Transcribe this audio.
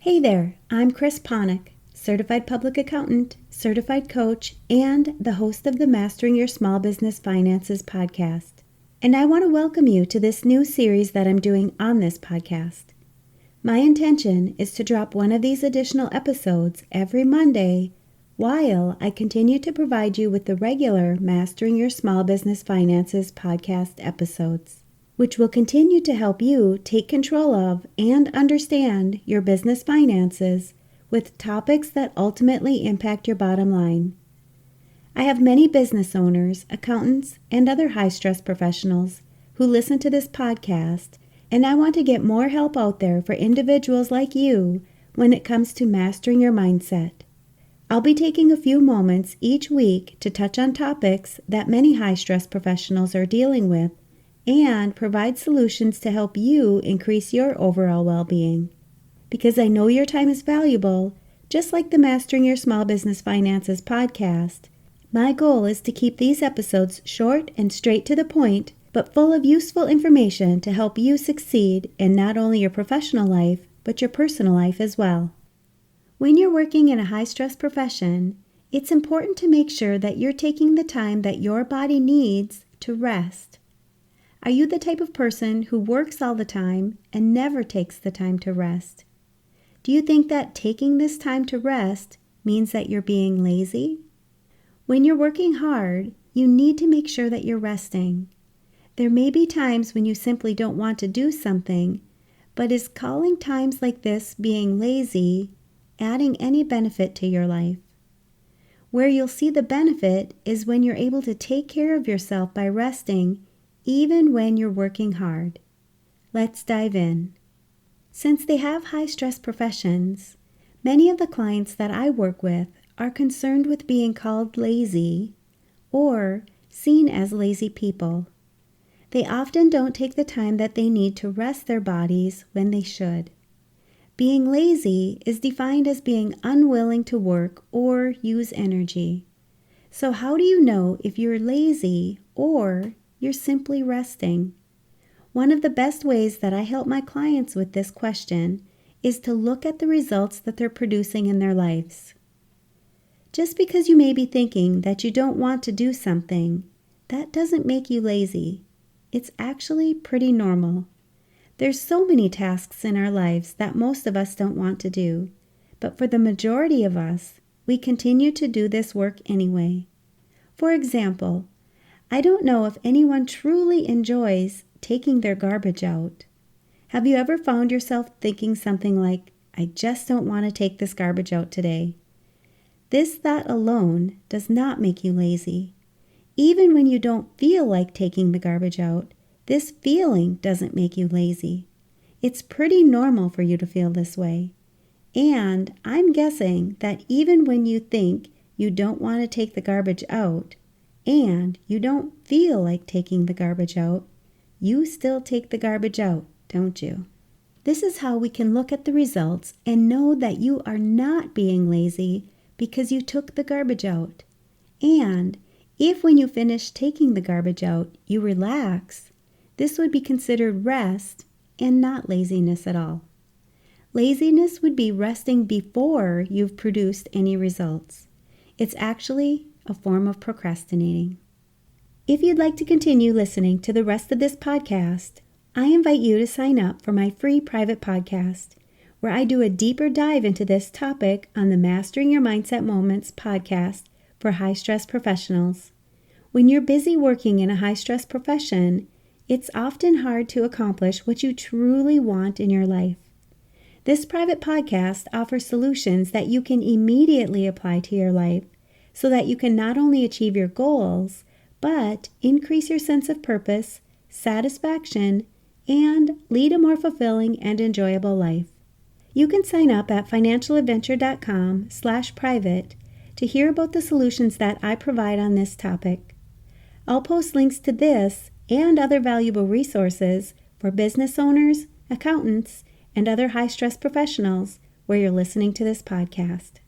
Hey there, I'm Chris Panek, Certified Public Accountant, Certified Coach, and the host of the Mastering Your Small Business Finances podcast. And I want to welcome you to this new series that I'm doing on this podcast. My intention is to drop one of these additional episodes every Monday while I continue to provide you with the regular Mastering Your Small Business Finances podcast episodes, which will continue to help you take control of and understand your business finances with topics that ultimately impact your bottom line. I have many business owners, accountants, and other high-stress professionals who listen to this podcast, and I want to get more help out there for individuals like you when it comes to mastering your mindset. I'll be taking a few moments each week to touch on topics that many high-stress professionals are dealing with and provide solutions to help you increase your overall well-being. Because I know your time is valuable, just like the Mastering Your Small Business Finances podcast, my goal is to keep these episodes short and straight to the point, but full of useful information to help you succeed in not only your professional life, but your personal life as well. When you're working in a high-stress profession, it's important to make sure that you're taking the time that your body needs to rest. Are you the type of person who works all the time and never takes the time to rest? Do you think that taking this time to rest means that you're being lazy? When you're working hard, you need to make sure that you're resting. There may be times when you simply don't want to do something, but is calling times like this being lazy adding any benefit to your life? Where you'll see the benefit is when you're able to take care of yourself by resting even when you're working hard. Let's dive in. Since they have high-stress professions, many of the clients that I work with are concerned with being called lazy or seen as lazy people. They often don't take the time that they need to rest their bodies when they should. Being lazy is defined as being unwilling to work or use energy. So how do you know if you're lazy or you're simply resting? One of the best ways that I help my clients with this question is to look at the results that they're producing in their lives. Just because you may be thinking that you don't want to do something, that doesn't make you lazy. It's actually pretty normal. There's so many tasks in our lives that most of us don't want to do, but for the majority of us, we continue to do this work anyway. For example, I don't know if anyone truly enjoys taking their garbage out. Have you ever found yourself thinking something like, I just don't want to take this garbage out today? This thought alone does not make you lazy. Even when you don't feel like taking the garbage out, this feeling doesn't make you lazy. It's pretty normal for you to feel this way. And I'm guessing that even when you think you don't want to take the garbage out, and you don't feel like taking the garbage out, you still take the garbage out, don't you? This is how we can look at the results and know that you are not being lazy because you took the garbage out. And if when you finish taking the garbage out, you relax, this would be considered rest and not laziness at all. Laziness would be resting before you've produced any results. It's actually a form of procrastinating. If you'd like to continue listening to the rest of this podcast, I invite you to sign up for my free private podcast, where I do a deeper dive into this topic on the Mastering Your Mindset Moments podcast for high-stress professionals. When you're busy working in a high-stress profession, it's often hard to accomplish what you truly want in your life. This private podcast offers solutions that you can immediately apply to your life so that you can not only achieve your goals, but increase your sense of purpose, satisfaction, and lead a more fulfilling and enjoyable life. You can sign up at financialadventure.com/private to hear about the solutions that I provide on this topic. I'll post links to this and other valuable resources for business owners, accountants, and other high-stress professionals where you're listening to this podcast.